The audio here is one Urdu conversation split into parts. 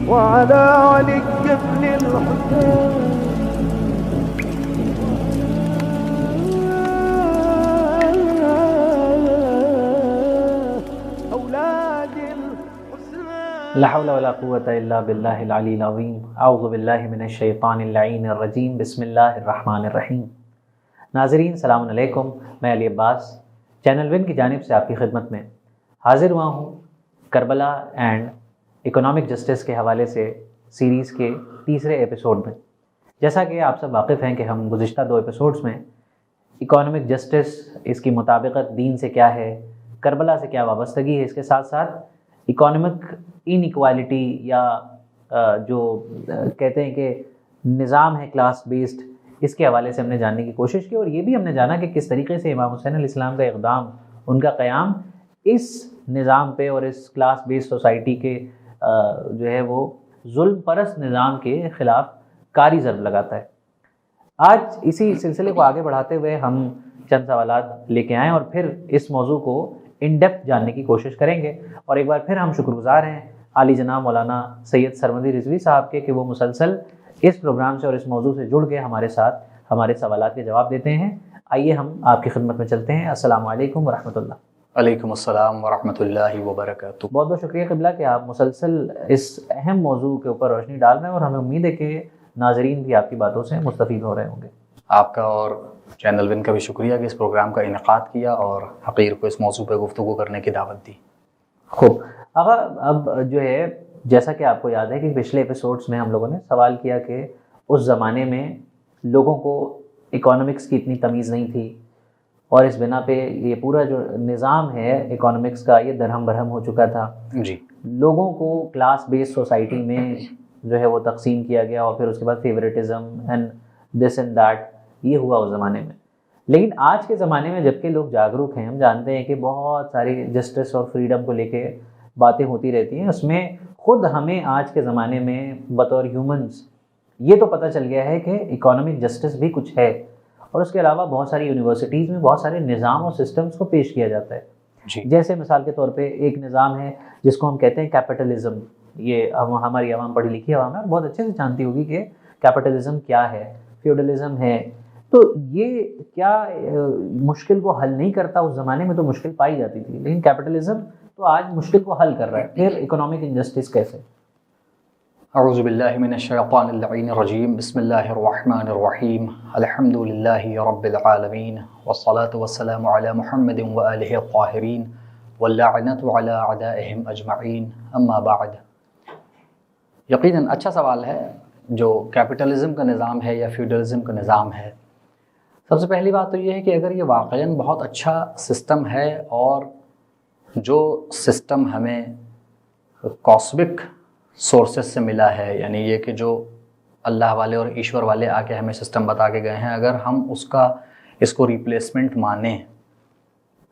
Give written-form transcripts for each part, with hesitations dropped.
وعلى علي بن الحسين أولاد الحسين. لا حول ولا قوة الا باللہ العلی العظیم. اعوذ باللہ من الشیطان اللعین الرجیم. بسم اللہ الرحمن الرحیم. ناظرین السلام علیکم. میں علی عباس چینل ون کی جانب سے آپ کی خدمت میں حاضر ہوا ہوں کربلا اینڈ اکنامک جسٹس کے حوالے سے سیریز کے تیسرے ایپیسوڈ میں. جیسا کہ آپ سب واقف ہیں کہ ہم گزشتہ 2 ایپیسوڈز میں اکنامک جسٹس، اس کی مطابقت دین سے کیا ہے، کربلا سے کیا وابستگی ہے، اس کے ساتھ ساتھ اکانومک ان ایکوالٹی یا جو کہتے ہیں کہ نظام ہے کلاس بیسڈ، اس کے حوالے سے ہم نے جاننے کی کوشش کی، اور یہ بھی ہم نے جانا کہ کس طریقے سے امام حسین علیہ السلام کا اقدام، ان کا قیام اس نظام پہ اور اس کلاس بیسڈ سوسائٹی کے جو ہے وہ ظلم پرست نظام کے خلاف کاری ضرب لگاتا ہے. آج اسی سلسلے کو آگے بڑھاتے ہوئے ہم چند سوالات لے کے آئیں اور پھر اس موضوع کو ان ڈیپتھ جاننے کی کوشش کریں گے. اور ایک بار پھر ہم شکر گزار ہیں عالی جناب مولانا سید سرمدی رضوی صاحب کے کہ وہ مسلسل اس پروگرام سے اور اس موضوع سے جڑ کے ہمارے ساتھ ہمارے سوالات کے جواب دیتے ہیں. آئیے ہم آپ کی خدمت میں چلتے ہیں. السلام علیکم ورحمۃ اللہ. علیکم السلام ورحمۃ اللہ وبرکاتہ. بہت بہت شکریہ قبلہ کہ آپ مسلسل اس اہم موضوع کے اوپر روشنی ڈال رہے ہیں، اور ہمیں امید ہے کہ ناظرین بھی آپ کی باتوں سے مستفید ہو رہے ہوں گے. آپ کا اور چینل ون کا بھی شکریہ کہ اس پروگرام کا انعقاد کیا اور حقیر کو اس موضوع پہ گفتگو کرنے کی دعوت دی. خوب آقا، اب جو ہے جیسا کہ آپ کو یاد ہے کہ پچھلے ایپیسوڈز میں ہم لوگوں نے سوال کیا کہ اس زمانے میں لوگوں کو اکانومکس کی اتنی تمیز نہیں تھی، اور اس بنا پہ یہ پورا جو نظام ہے اکانومکس کا یہ درہم برہم ہو چکا تھا. جی، لوگوں کو کلاس بیس سوسائٹی میں جو ہے وہ تقسیم کیا گیا، اور پھر اس کے بعد favouritism and this and that یہ ہوا اس زمانے میں. لیکن آج کے زمانے میں جبکہ لوگ جاگروک ہیں، ہم جانتے ہیں کہ بہت ساری جسٹس اور فریڈم کو لے کے باتیں ہوتی رہتی ہیں، اس میں خود ہمیں آج کے زمانے میں بطور ہیومنز یہ تو پتہ چل گیا ہے کہ اکانومک جسٹس بھی کچھ ہے، اور اس کے علاوہ بہت ساری یونیورسٹیز میں بہت سارے نظام اور سسٹمز کو پیش کیا جاتا ہے. جی، جیسے مثال کے طور پہ ایک نظام ہے جس کو ہم کہتے ہیں کیپٹلزم. یہ ہماری عوام پڑھی لکھی عوام ہے اور بہت اچھے سے جانتی ہوگی کہ کیپٹلزم کیا ہے. فیوڈلزم ہے. تو یہ کیا مشکل کو حل نہیں کرتا؟ اس زمانے میں تو مشکل پائی جاتی تھی، لیکن کیپٹلزم تو آج مشکل کو حل کر رہا ہے. پھر اکنامک انجسٹس کیسے؟ اعوذ باللہ من الشیطان اللعین الرجیم. بسم اللہ الرحمن الرحیم. الحمد للہ رب العالمین والصلاة والسلام علی محمد وآلہ الطاہرین واللعنۃ علی اعدائہم اجمعین. اما بعد. یقیناً اچھا سوال ہے جو کیپٹلزم کا نظام ہے یا فیوڈلزم کا نظام ہے. سب سے پہلی بات تو یہ ہے کہ اگر یہ واقعاً بہت اچھا سسٹم ہے، اور جو سسٹم ہمیں کاسمک سورسز سے ملا ہے، یعنی یہ کہ جو اللہ والے اور ایشور والے آ کے ہمیں سسٹم بتا کے گئے ہیں، اگر ہم اس کو ریپلیسمنٹ مانیں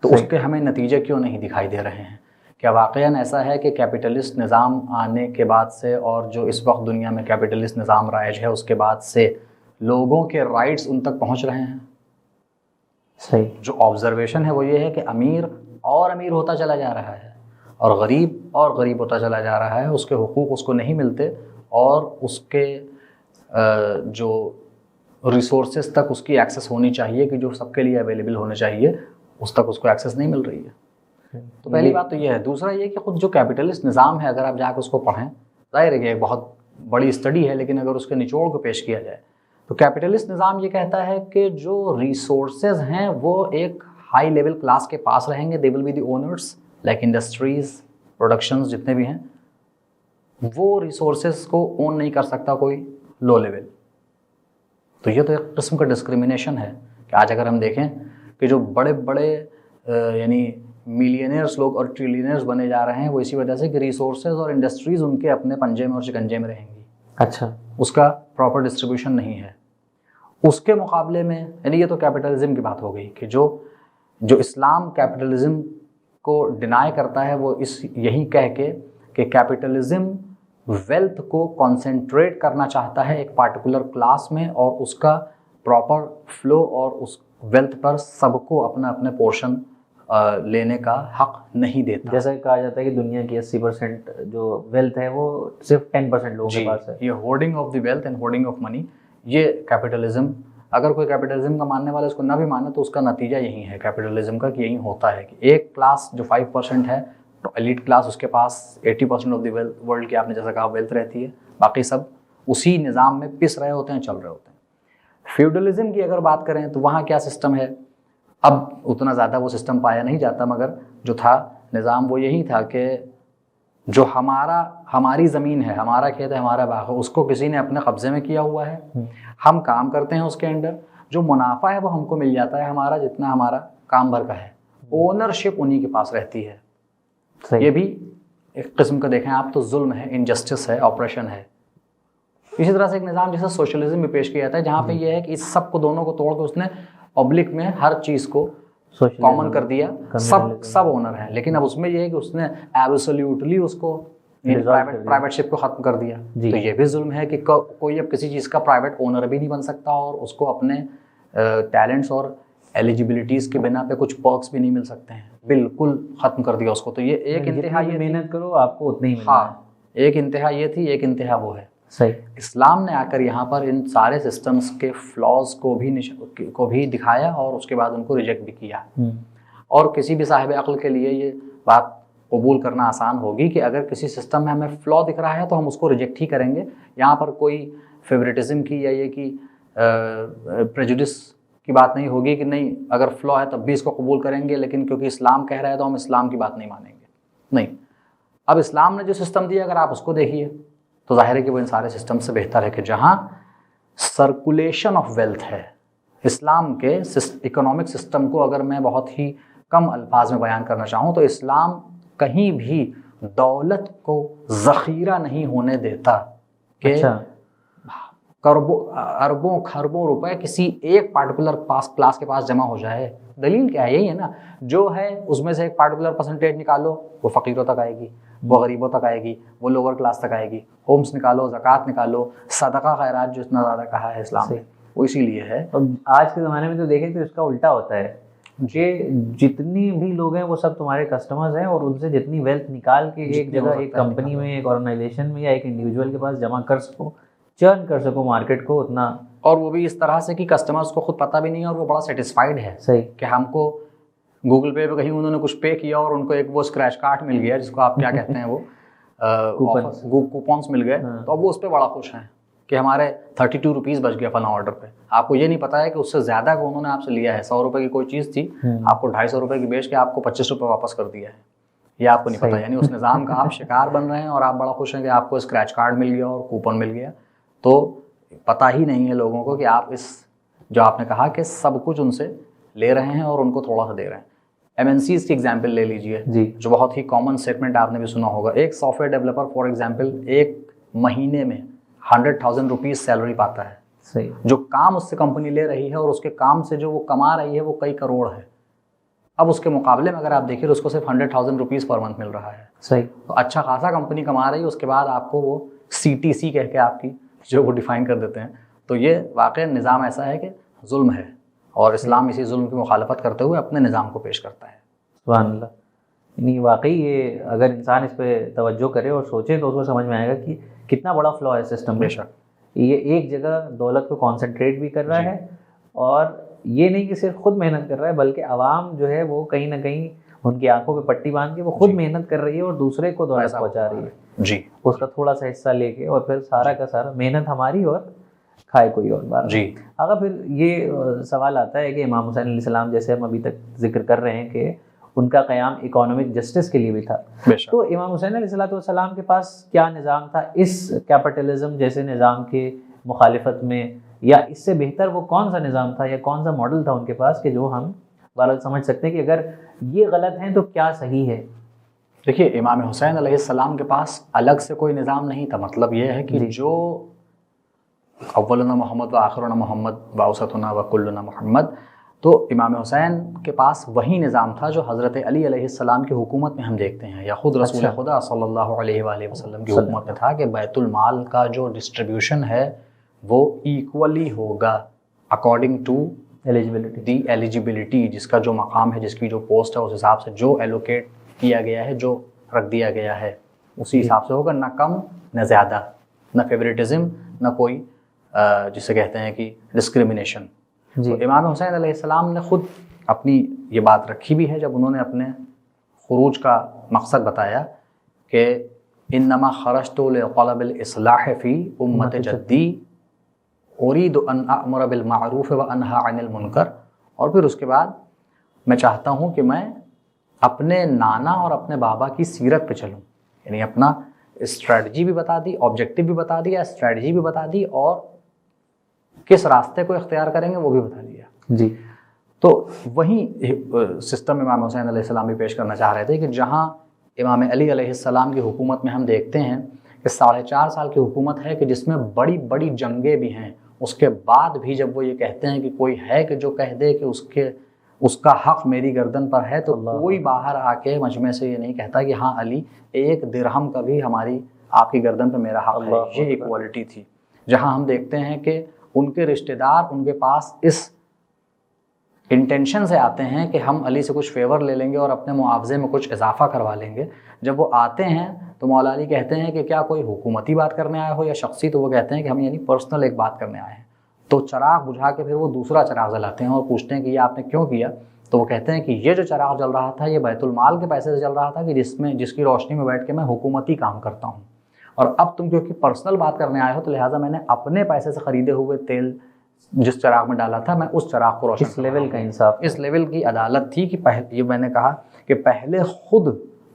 تو اس کے ہمیں نتیجے کیوں نہیں دکھائی دے رہے ہیں؟ کیا واقعاً ایسا ہے کہ کیپٹلسٹ نظام آنے کے بعد سے اور جو اس وقت دنیا میں کیپٹلسٹ نظام رائج ہے اس کے بعد سے لوگوں کے رائٹس ان تک پہنچ رہے ہیں؟ صحیح. جو آبزرویشن ہے وہ یہ ہے کہ امیر اور امیر ہوتا چلا جا رہا ہے، اور غریب اور غریب ہوتا چلا جا رہا ہے. اس کے حقوق اس کو نہیں ملتے، اور اس کے جو ریسورسز تک اس کی ایکسیس ہونی چاہیے کہ جو سب کے لیے اویلیبل ہونے چاہیے، اس تک اس کو ایکسیس نہیں مل رہی ہے. تو پہلی بات تو یہ ہے. دوسرا یہ کہ خود جو کیپٹلسٹ نظام ہے، اگر آپ جا کے اس کو پڑھیں، ظاہر ہے کہ ایک بہت بڑی اسٹڈی ہے، لیکن اگر اس کے نچوڑ کو پیش کیا جائے تو کیپٹلسٹ نظام یہ کہتا ہے کہ جو ریسورسز ہیں وہ ایک ہائی لیول کلاس کے پاس رہیں گے. They will be the owners, like industries, productions جتنے بھی ہیں، وہ ریسورسز کو اون نہیں کر سکتا کوئی لو لیول. تو یہ تو ایک قسم کا ڈسکریمنیشن ہے کہ آج اگر ہم دیکھیں کہ جو بڑے بڑے یعنی ملینئرس لوگ اور ٹریلینئرس بنے جا رہے ہیں، وہ اسی وجہ سے کہ ریسورسز اور انڈسٹریز ان کے اپنے پنجے میں اور شکنجے میں رہیں گی. اچھا، اس کا پراپر ڈسٹریبیوشن نہیں ہے. اس کے مقابلے میں یعنی یہ تو کیپٹلزم کی بات ہو گئی کہ جو اسلام کیپٹلزم کو ڈینائی کرتا ہے وہ یہی کہہ کے کہ کیپٹلزم ویلتھ کو کنسنٹریٹ کرنا چاہتا ہے ایک پارٹیکولر کلاس میں، اور اس کا پراپر فلو اور اس ویلتھ پر سب کو اپنا اپنے پورشن لینے کا حق نہیں دیتا. جیسا کہ کہا جاتا ہے کہ دنیا کی 80% جو ویلتھ ہے وہ صرف 10% لوگوں کے پاس ہے. یہ hoarding of the wealth and hoarding of money, یہ کیپٹلزم، اگر کوئی کیپٹلزم کا ماننے والا اس کو نہ بھی مانے تو اس کا نتیجہ یہی ہے کیپٹلزم کا، کہ یہی ہوتا ہے کہ ایک کلاس جو 5% ہے تو ایلیٹ کلاس، اس کے پاس 80% آف دی ورلڈ کی آپ نے جیسا کہا ویلتھ رہتی ہے، باقی سب اسی نظام میں پس رہے ہوتے ہیں، چل رہے ہوتے ہیں. فیوڈلزم کی اگر بات کریں تو وہاں کیا سسٹم ہے، اب اتنا زیادہ وہ سسٹم پایا نہیں جاتا، مگر جو تھا نظام وہ یہی تھا کہ جو ہماری زمین ہے، ہمارا کھیت ہے، ہمارا باغ ہے، اس کو کسی نے اپنے قبضے میں کیا ہوا ہے، ہم کام کرتے ہیں اس کے انڈر، جو منافع ہے وہ ہم کو مل جاتا ہے ہمارا، جتنا ہمارا کام بھر کا ہے، اونرشپ انہی کے پاس رہتی ہے. یہ بھی ایک قسم کا دیکھیں آپ تو ظلم ہے، انجسٹس ہے، آپریشن ہے. اسی طرح سے ایک نظام جیسے سوشلزم میں پیش کیا جاتا ہے، جہاں پہ یہ ہے کہ اس سب کو دونوں کو توڑ کے اس نے پبلک میں ہر چیز کو کامن کر دیا، سب اونر ہیں، لیکن اب اس میں یہ ہے کہ اس نے ایبسلیوٹلی اس کو پرائیویٹ شپ کو ختم کر دیا. تو یہ بھی ظلم ہے کہ کوئی اب کسی چیز کا پرائیویٹ اونر بھی نہیں بن سکتا اور اس کو اپنے ٹیلنٹس اور ایلیجیبلٹیز کے بنا پہ کچھ پرکس بھی نہیں مل سکتے ہیں، بالکل ختم کر دیا اس کو. تو یہ ایک انتہا، یہ محنت کرو آپ کو اتنی ہی ملے. ہاں، ایک انتہا یہ تھی، ایک انتہا وہ ہے. صحیح. اسلام نے آ کر یہاں پر ان سارے سسٹمز کے فلاز کو بھی دکھایا اور اس کے بعد ان کو ریجیکٹ بھی کیا. اور کسی بھی صاحب عقل کے لیے یہ بات قبول کرنا آسان ہوگی کہ اگر کسی سسٹم میں ہمیں فلا دکھ رہا ہے تو ہم اس کو ریجیکٹ ہی کریں گے. یہاں پر کوئی فیوریٹزم کی یا یہ کہ پریجوڈس کی بات نہیں ہوگی کہ نہیں اگر فلا ہے تب بھی اس کو قبول کریں گے، لیکن کیونکہ اسلام کہہ رہا ہے تو ہم اسلام کی بات نہیں مانیں گے. نہیں، اب اسلام نے جو سسٹم دیا اگر آپ اس کو دیکھیے تو ظاہر ہے کہ وہ ان سارے سسٹم سے بہتر ہے. کہ جہاں سرکولیشن آف ویلتھ ہے، اسلام کے اکنامک سسٹم کو اگر میں بہت ہی کم الفاظ میں بیان کرنا چاہوں تو اسلام کہیں بھی دولت کو ذخیرہ نہیں ہونے دیتا کہ اربوں خربوں روپے کسی ایک پارٹیکولر کلاس کے پاس جمع ہو جائے. دلیل کیا ہے؟ یہی ہے نا، جو ہے اس میں سے ایک پارٹیکولر پرسنٹیج نکالو، وہ فقیروں تک آئے گی، وہ غریبوں تک آئے گی، وہ لوور کلاس تک آئے گی. ہومس نکالو، زکوٰۃ نکالو، صدقہ خیرات جو اتنا زیادہ کہا ہے اسلام نے، وہ اسی لیے ہے. آج کے زمانے میں تو دیکھیں تو اس کا الٹا ہوتا ہے کہ جتنی بھی لوگ ہیں وہ سب تمہارے کسٹمرز ہیں اور ان سے جتنی ویلتھ نکال کے ایک جگہ، ایک کمپنی میں، ایک آرگنائزیشن میں یا ایک انڈیویجول کے پاس جمع کر سکو، چرن کر سکو مارکیٹ کو، اتنا. اور وہ بھی اس طرح سے کہ کسٹمرز کو خود پتہ بھی نہیں ہے اور وہ بڑا سیٹسفائیڈ ہے. صحیح. کہ ہم کو گوگل پے پہ کہیں انہوں نے کچھ پے کیا اور ان کو ایک وہ اسکریچ کارڈ مل گیا جس کو آپ کیا کہتے ہیں، وہ کوپنس مل گئے، تو اب وہ اس پہ بڑا خوش ہیں کہ ہمارے 32 روپیز بچ گیا فلاں آرڈر پہ. آپ کو یہ نہیں پتا ہے کہ اس سے زیادہ کو انہوں نے آپ سے لیا ہے. 100 روپے کی کوئی چیز تھی، آپ کو 250 روپے کی بیچ کے آپ کو 25 روپے واپس کر دیا ہے. یہ آپ کو نہیں پتا. یعنی اس نظام کا آپ شکار بن رہے ہیں اور آپ بڑا خوش ہیں کہ آپ کو اسکریچ کارڈ مل گیا اور کوپن مل گیا. تو پتہ ہی نہیں ہے لوگوں کو کہ آپ اس جو آپ نے کہا کہ سب کچھ ان سے لے رہے ہیں اور ان کو تھوڑا سا دے رہے ہیں. MNCs کی ایگزامپل لے لیجئے جو بہت ہی کامن اسٹیٹمنٹ آپ نے بھی سنا ہوگا. ایک soft where developer for example ایک مہینے میں 100,000 روپیز سیلری پاتا ہے. صحیح. جو کام اس سے کمپنی لے رہی ہے اور اس کے کام سے جو وہ کما رہی ہے وہ کئی کروڑ ہے. اب اس کے مقابلے میں اگر آپ دیکھیں تو اس کو صرف 100,000 روپیز پر منتھ مل رہا ہے. صحیح. تو اچھا خاصا کمپنی کما رہی ہے، اس کے بعد آپ کو وہ CTC کہہ کے آپ کی جو وہ ڈیفائن کر دیتے ہیں. تو یہ واقعی نظام ایسا ہے کہ ظلم ہے اور اسلام اسی ظلم کی مخالفت کرتے ہوئے اپنے نظام کو پیش کرتا ہے. سبحان اللہ. یعنی واقعی یہ اگر انسان اس پہ توجہ کرے اور سوچے تو اس کو سمجھ میں آئے گا کہ کتنا بڑا فلا ہے سسٹم. بے شک یہ ایک جگہ دولت کو کانسنٹریٹ بھی کر رہا ہے اور یہ نہیں کہ صرف خود محنت کر رہا ہے بلکہ عوام جو ہے وہ کہیں نہ کہیں ان کی آنکھوں پہ پٹی باندھ کے وہ خود محنت کر رہی ہے اور دوسرے کو دولت پہنچا رہی ہے. جی. اس کا تھوڑا سا حصہ لے کے اور پھر سارا کا سارا محنت ہماری اور کھائے کوئی اور بار. جی. اگر پھر یہ سوال آتا ہے کہ امام حسین علیہ السلام جیسے ہم ابھی تک ذکر کر رہے ہیں کہ ان کا قیام اکانومک جسٹس کے لیے بھی تھا، تو امام حسین علیہ السلام کے پاس کیا نظام تھا اس کیپٹلزم جیسے نظام کے مخالفت میں، یا اس سے بہتر وہ کون سا نظام تھا یا کون سا ماڈل تھا ان کے پاس کہ جو ہم بہرحال سمجھ سکتے ہیں کہ اگر یہ غلط ہیں تو کیا صحیح ہے؟ دیکھیے امام حسین علیہ السلام کے پاس الگ سے کوئی نظام نہیں تھا. مطلب یہ ہے کہ جو اولنا محمد و آخرنا محمد و اوسطنا و کلنا محمد، تو امام حسین کے پاس وہی نظام تھا جو حضرت علی علیہ السلام کی حکومت میں ہم دیکھتے ہیں یا خود رسول خدا صلی اللہ علیہ وآلہ وسلم کی حکومت میں تھا کہ بیت المال کا جو ڈسٹریبیوشن ہے وہ ایکولی ہوگا according to eligibility, the eligibility, جس کا جو مقام ہے، جس کی جو پوسٹ ہے، اس حساب سے جو ایلوکیٹ کیا گیا ہے، جو رکھ دیا گیا ہے، اسی حساب سے ہوگا، نہ کم نہ زیادہ، نہ فیوریٹزم، نہ کوئی جسے کہتے ہیں کہ ڈسکریمنیشن۔ جی تو امام حسین علیہ السلام نے خود اپنی یہ بات رکھی بھی ہے جب انہوں نے اپنے خروج کا مقصد بتایا کہ انما خرجت لطلب الاصلاح فی امت جدی اريد ان اامر بالمعروف وانہی عن المنکر، اور پھر اس کے بعد میں چاہتا ہوں کہ میں اپنے نانا اور اپنے بابا کی سیرت پہ چلوں، یعنی اپنا اسٹریٹجی بھی بتا دی، آبجیکٹیو بھی بتا دیا، اسٹریٹجی بھی بتا دی، اور کس راستے کو اختیار کریں گے وہ بھی بتا دیا۔ جی تو وہی سسٹم امام حسین علیہ السلام بھی پیش کرنا چاہ رہے تھے کہ جہاں امام علی علیہ السلام کی حکومت میں ہم دیکھتے ہیں کہ 4.5 سال کی حکومت ہے کہ جس میں بڑی بڑی جنگیں بھی ہیں، اس کے بعد بھی جب وہ یہ کہتے ہیں کہ کوئی ہے کہ جو کہہ دے کہ اس کا حق میری گردن پر ہے، تو کوئی باہر آ کے مجمع سے یہ نہیں کہتا کہ ہاں علی 1 درہم کا بھی آپ کی گردن پہ میرا حق ہے۔ یہ ایکوالٹی تھی، جہاں ہم دیکھتے ہیں کہ ان کے رشتہ دار ان کے پاس اس انٹینشن سے آتے ہیں کہ ہم علی سے کچھ فیور لے لیں گے اور اپنے معاوضے میں کچھ اضافہ کروا لیں گے۔ جب وہ آتے ہیں تو مولا علی کہتے ہیں کہ کیا کوئی حکومتی بات کرنے آئے ہو یا شخصی؟ تو وہ کہتے ہیں کہ ہم یعنی پرسنل ایک بات کرنے آئے ہیں۔ تو چراغ بجھا کے پھر وہ دوسرا چراغ جلاتے ہیں اور پوچھتے ہیں کہ یہ آپ نے کیوں کیا؟ تو وہ کہتے ہیں کہ یہ جو چراغ جل رہا تھا یہ بیت المال کے پیسے سے جل رہا تھا کہ جس کی روشنی میں بیٹھ کے میں حکومتی کام کرتا ہوں، اور اب تم کیونکہ پرسنل بات کرنے آئے ہو تو لہٰذا میں نے اپنے پیسے سے خریدے ہوئے تیل جس چراغ میں ڈالا تھا میں اس چراغ کو روشن۔ اس لیول کا انصاف، اس لیول کی عدالت تھی کہ یہ میں نے کہا کہ پہلے خود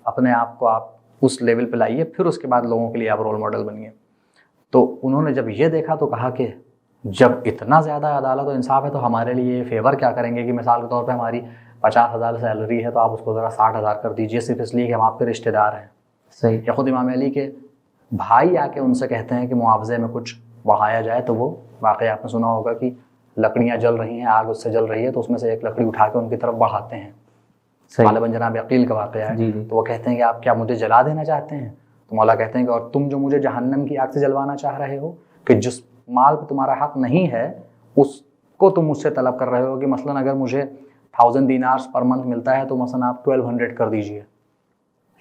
اپنے آپ کو آپ اس لیول پہ لائیے، پھر اس کے بعد لوگوں کے لیے آپ رول ماڈل بنیے۔ تو انہوں نے جب یہ دیکھا تو کہا کہ جب اتنا زیادہ عدالت و انصاف ہے تو ہمارے لیے یہ فیور کیا کریں گے کہ مثال کے طور پہ ہماری 50,000 سیلری ہے تو آپ اس کو ذرا 60,000 کر دیجئے، صرف اس لیے کہ ہم آپ کے رشتہ دار ہیں۔ صحیح۔ یا خود امام علی کے بھائی آ کے ان سے کہتے ہیں کہ معاوضے میں کچھ بڑھایا جائے، تو وہ واقعہ آپ نے سنا ہوگا کہ لکڑیاں جل رہی ہیں، آگ اس سے جل رہی ہے، تو اس میں سے ایک لکڑی اٹھا کے ان کی طرف بڑھاتے ہیں۔ غالباً جناب عقیل کا واقعہ ہے۔ جی۔ تو وہ کہتے ہیں کہ آپ کیا مجھے جلا دینا چاہتے ہیں؟ تو مولا کہتے ہیں کہ اور تم جو مجھے جہنم کی آگ سے جلوانا چاہ رہے ہو، کہ جس مال پہ تمہارا حق نہیں ہے اس کو تم مجھ سے طلب کر رہے ہو، کہ مثلاً اگر مجھے 1000 دینارز پر منتھ ملتا ہے تو مثلاً آپ 1200 کر دیجئے۔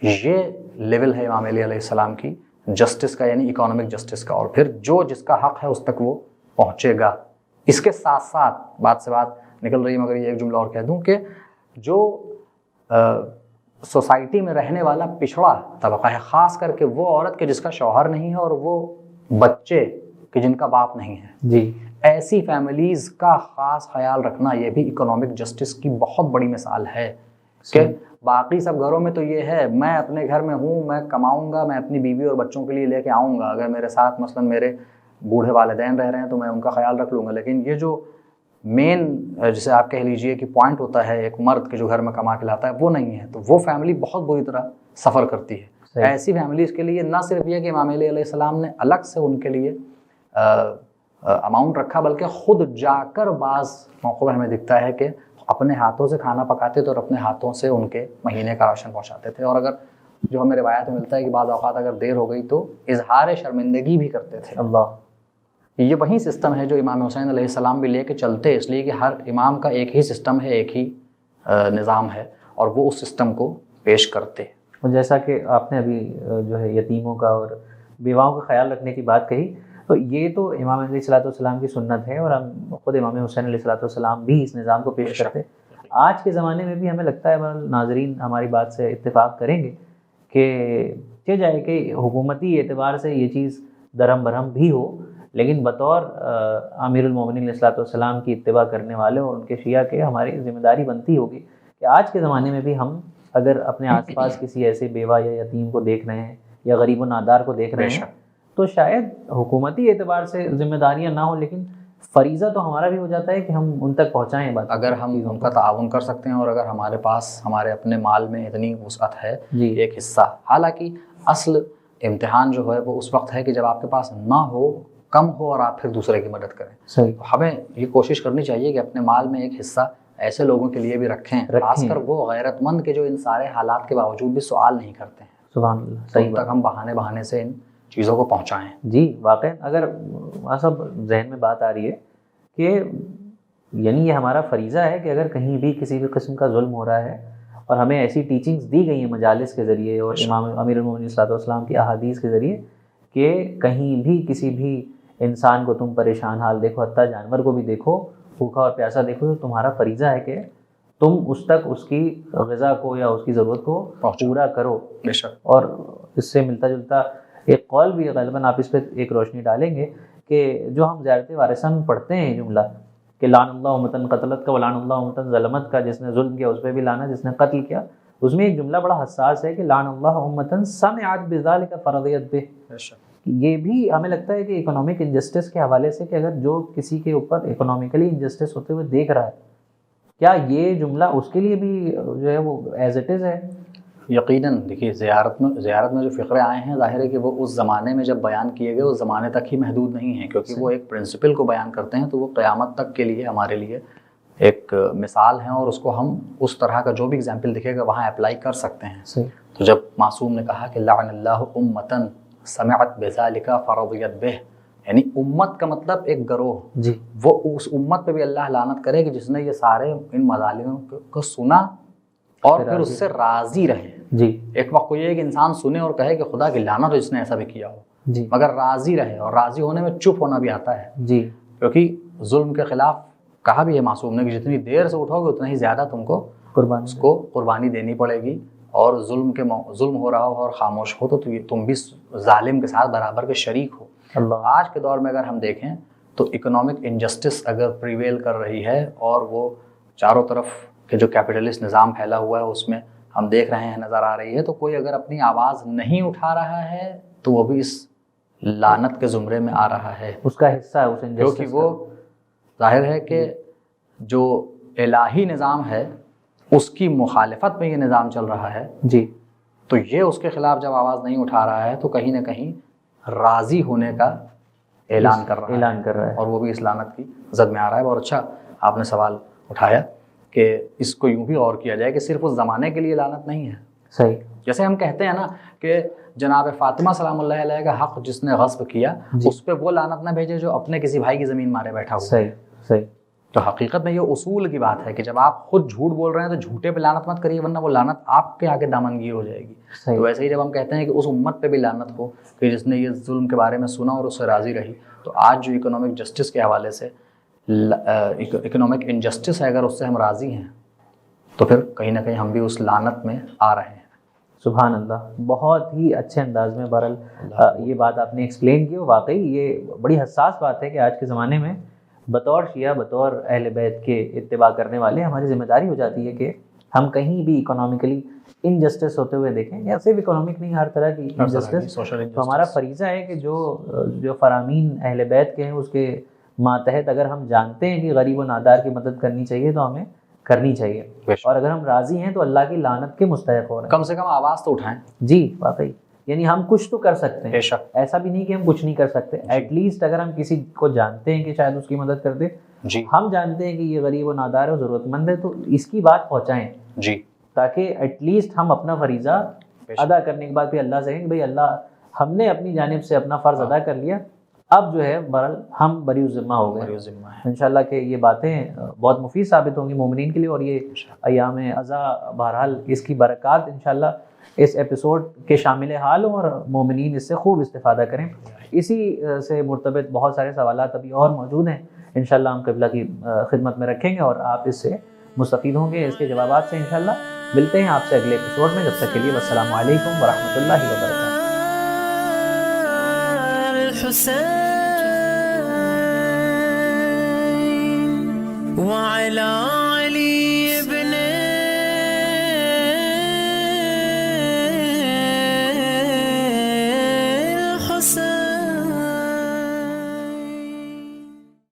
یہ لیول ہے امام علی علیہ السلام کی جسٹس کا، یعنی اکانومک جسٹس کا، اور پھر جس کا حق ہے اس تک وہ پہنچے گا۔ اس کے ساتھ ساتھ بات سے بات نکل رہی ہے، مگر یہ ایک جملہ اور کہہ دوں کہ جو سوسائٹی میں رہنے والا پچھڑا طبقہ ہے، خاص کر کے وہ عورت کہ جس کا شوہر نہیں ہے اور وہ بچے کہ جن کا باپ نہیں ہے، جی، ایسی فیملیز کا خاص خیال رکھنا یہ بھی اکنامک جسٹس کی بہت بڑی مثال ہے۔ کہ باقی سب گھروں میں تو یہ ہے میں اپنے گھر میں ہوں، میں کماؤں گا، میں اپنی بیوی اور بچوں کے لیے لے کے آؤں گا، اگر میرے ساتھ مثلاً میرے بوڑھے والدین رہ رہے ہیں تو میں ان کا خیال رکھ لوں گا، لیکن یہ جو مین جسے آپ کہہ لیجئے کہ پوائنٹ ہوتا ہے ایک مرد کے جو گھر میں کما کے لاتا ہے، وہ نہیں ہے، تو وہ فیملی بہت بری طرح سفر کرتی ہے۔ ایسی فیملیز کے لیے نہ صرف یہ کہ امام علی علیہ السلام نے الگ سے ان کے لیے اماؤنٹ رکھا، بلکہ خود جا کر بعض موقعوں میں ہمیں دکھتا ہے کہ اپنے ہاتھوں سے کھانا پکاتے تھے اور اپنے ہاتھوں سے ان کے مہینے کا راشن پہنچاتے تھے، اور اگر جو ہمیں روایت میں ملتا ہے کہ بعض اوقات اگر دیر ہو گئی تو اظہار شرمندگی بھی کرتے تھے۔ اللہ، یہ وہی سسٹم ہے جو امام حسین علیہ السلام بھی لے کے چلتے، اس لیے کہ ہر امام کا ایک ہی سسٹم ہے، ایک ہی نظام ہے، اور وہ اس سسٹم کو پیش کرتے۔ اور جیسا کہ آپ نے ابھی جو ہے یتیموں کا اور بیواؤں کا خیال رکھنے کی بات کہی، تو یہ تو امام علیہ الصلوۃ والسلام کی سنت ہے، اور ہم خود امام حسین علیہ الصلوۃ والسلام بھی اس نظام کو پیش کرتے۔ آج کے زمانے میں بھی ہمیں لگتا ہے ناظرین ہماری بات سے اتفاق کریں گے کہ چہ جائے کہ حکومتی اعتبار سے یہ چیز درہم برہم بھی ہو، لیکن بطور امیر المومنین علیہ الصلوۃ والسلام کی اتباع کرنے والے اور ان کے شیعہ کے ہماری ذمہ داری بنتی ہوگی کہ آج کے زمانے میں بھی ہم اگر اپنے آس پاس کسی ایسے بیوہ یا یتیم کو دیکھ رہے ہیں یا غریب و نادار کو دیکھ رہے ہیں، تو شاید حکومتی اعتبار سے ذمہ داریاں نہ ہوں، لیکن فریضہ تو ہمارا بھی ہو جاتا ہے کہ ہم ان تک پہنچائیں بات، اگر ہم ان کا تعاون کر سکتے ہیں، اور اگر ہمارے پاس ہمارے اپنے مال میں اتنی وسعت ہے ایک حصہ۔ حالانکہ اصل امتحان جو ہے وہ اس وقت ہے کہ جب آپ کے پاس نہ ہو، کم ہو، اور آپ پھر دوسرے کی مدد کریں۔ صحیح۔ ہمیں یہ کوشش کرنی چاہیے کہ اپنے مال میں ایک حصہ ایسے لوگوں کے لیے بھی رکھیں، خاص کر وہ غیرت مند کے جو ان سارے حالات کے باوجود بھی سوال نہیں کرتے ہیں۔ سبحان اللہ، صحیح تک ہم بہانے سے ان چیزوں کو پہنچائیں۔ جی واقعی، اگر صاحب ذہن میں بات آ رہی ہے کہ یعنی یہ ہمارا فریضہ ہے کہ اگر کہیں بھی کسی بھی قسم کا ظلم ہو رہا ہے، اور ہمیں ایسی ٹیچنگز دی گئی ہیں مجالس کے ذریعے اور امام امیر المومنین صلی اللہ علیہ وسلم کی احادیث کے ذریعے کہ کہیں بھی کسی بھی انسان کو تم پریشان حال دیکھو، حتیٰ جانور کو بھی دیکھو بھوکا اور پیاسا دیکھو، تو تمہارا فریضہ ہے کہ تم اس تک اس کی غذا کو یا اس کی ضرورت کو پورا کرو۔ بے شک۔ اور اس سے ملتا جلتا ایک قول بھی غالباً آپ اس پہ ایک روشنی ڈالیں گے کہ جو ہم زیارت وارثہ میں پڑھتے ہیں جملہ کہ لعن اللہ امتن قتلت کا ولعن اللہ امتن ظلمت کا، جس نے ظلم کیا اس پہ بھی لانا، جس نے قتل کیا، اس میں ایک جملہ بڑا حساس ہے کہ لعن اللہ امتن سمعت بذلک فرضیت بہ۔ یہ بھی ہمیں لگتا ہے کہ اکنامک انجسٹس کے حوالے سے کہ اگر جو کسی کے اوپر اکنامیکلی انجسٹس ہوتے ہوئے دیکھ رہا ہے، کیا یہ جملہ اس کے لیے بھی جو ہے وہ ایز اٹ از ہے؟ یقیناً دیکھیے زیارت میں جو فقرے آئے ہیں، ظاہر ہے کہ وہ اس زمانے میں جب بیان کیے گئے اس زمانے تک ہی محدود نہیں ہیں، کیونکہ وہ ایک پرنسپل کو بیان کرتے ہیں، تو وہ قیامت تک کے لیے ہمارے لیے ایک مثال ہیں، اور اس کو ہم اس طرح کا جو بھی اگزامپل دکھے گا وہاں اپلائی کر سکتے ہیں۔ تو جب معصوم نے کہا کہ لعن اللہ امتن سمعت بذالک فرضیت بہ، یعنی امت کا مطلب ایک گروہ، جی، وہ اس امت پہ بھی اللہ لعنت کرے کہ جس نے یہ سارے ان مظالموں کو سنا اور پھر اس سے راضی رہے۔ جی، ایک وقت یہ ہے کہ انسان سنے اور کہے کہ خدا کی لعنت ہو جس نے ایسا بھی کیا ہو، جی، مگر راضی رہے، اور راضی ہونے میں چپ ہونا بھی آتا ہے، جی، کیونکہ ظلم کے خلاف کہا بھی ہے معصوم نے کہ جتنی دیر سے اٹھو گے اتنا ہی زیادہ تم کو اس کو قربانی دینی پڑے گی، اور ظلم ہو رہا ہو اور خاموش ہو تو تم بھی ظالم کے ساتھ برابر کے شریک ہو۔ اللہ، آج کے دور میں اگر ہم دیکھیں تو اکنامک انجسٹس اگر پریویل کر رہی ہے، اور وہ چاروں طرف کے جو کیپٹلسٹ نظام پھیلا ہوا ہے اس میں ہم دیکھ رہے ہیں، نظر آ رہی ہے، تو کوئی اگر اپنی آواز نہیں اٹھا رہا ہے تو وہ بھی اس لعنت کے زمرے میں آ رہا ہے، اس کا حصہ ہے اس انجسٹس، کیونکہ وہ ظاہر ہے کہ جو الہی نظام ہے اس کی مخالفت میں یہ نظام چل رہا ہے، جی، تو یہ اس کے خلاف جب آواز نہیں اٹھا رہا ہے تو کہیں نہ کہیں راضی ہونے کا اعلان کر رہا ہے، اور وہ بھی اس لعنت کی زد میں آ رہا ہے۔ بہت اچھا آپ نے سوال اٹھایا کہ اس کو یوں بھی غور کیا جائے کہ صرف اس زمانے کے لیے لعنت نہیں ہے۔ صحیح، جیسے ہم کہتے ہیں نا کہ جناب فاطمہ سلام اللہ علیہ کا حق جس نے غصب کیا، اس پہ وہ لعنت نہ بھیجے جو اپنے کسی بھائی کی زمین مارے بیٹھا ہوا۔ صحیح، صحیح۔ تو حقیقت میں یہ اصول کی بات ہے کہ جب آپ خود جھوٹ بول رہے ہیں تو جھوٹے پہ لعنت مت کریے، ورنہ وہ لعنت آپ کے آگے دامنگیر ہو جائے گی۔ تو ویسے ہی جب ہم کہتے ہیں کہ اس امت پہ بھی لعنت ہو کہ جس نے یہ ظلم کے بارے میں سنا اور اس سے راضی رہی، تو آج جو اکنامک جسٹس کے حوالے سے اکنامک انجسٹس ہے، اگر اس سے ہم راضی ہیں تو پھر کہیں نہ کہیں ہم بھی اس لعنت میں آ رہے ہیں۔ سبحان اللہ، بہت ہی اچھے انداز میں بہرحال یہ بات آپ نے ایکسپلین کی، واقعی یہ بڑی حساس بات ہے کہ آج کے زمانے میں بطور شیعہ، بطور اہل بیت کے اتباع کرنے والے ہماری ذمہ داری ہو جاتی ہے کہ ہم کہیں بھی اکنامکلی انجسٹس ہوتے ہوئے دیکھیں، یا صرف اکنامک نہیں، ہر طرح کی انجسٹس، تو ہمارا فریضہ ہے کہ جو فرامین اہل بیت کے ہیں اس کے ماتحت اگر ہم جانتے ہیں کہ غریب و نادار کی مدد کرنی چاہیے تو ہمیں کرنی چاہیے، اور اگر ہم راضی ہیں تو اللہ کی لعنت کے مستحق ہو رہے ہیں۔ کم سے کم آواز تو اٹھائیں۔ جی، واقعی، یعنی ہم کچھ تو کر سکتے ہیں، بے شک، ایسا بھی نہیں کہ ہم کچھ نہیں کر سکتے، ایٹ لیسٹ اگر ہم کسی کو جانتے ہیں کہ شاید اس کی مدد کر دے، جی، ہم جانتے ہیں کہ یہ غریب و نادار ہے، ضرورت مند ہے، تو اس کی بات پہنچائیں، جی، تاکہ ایٹ لیسٹ ہم اپنا فریضہ ادا کرنے کے بعد پھر اللہ سے کہیں کہ بھائی اللہ، ہم نے اپنی جانب سے اپنا فرض ادا کر لیا، اب جو ہے بہرحال ہم بری الذمہ ہو گئے۔ انشاءاللہ کہ یہ باتیں بہت مفید ثابت ہوں گی مومنین کے لیے، اور یہ ایام عزا بہرحال اس کی برکات انشاءاللہ اس ایپیسوڈ کے شامل حال ہوں، اور مومنین اس سے خوب استفادہ کریں۔ اسی سے مرتبط بہت سارے سوالات ابھی اور موجود ہیں، انشاءاللہ ہم قبلہ کی خدمت میں رکھیں گے اور آپ اس سے مستفید ہوں گے، اس کے جوابات سے انشاءاللہ۔ ملتے ہیں آپ سے اگلے ایپیسوڈ میں، جب تک کے لیے والسلام علیکم ورحمۃ اللہ وبرکاتہ۔ وعلى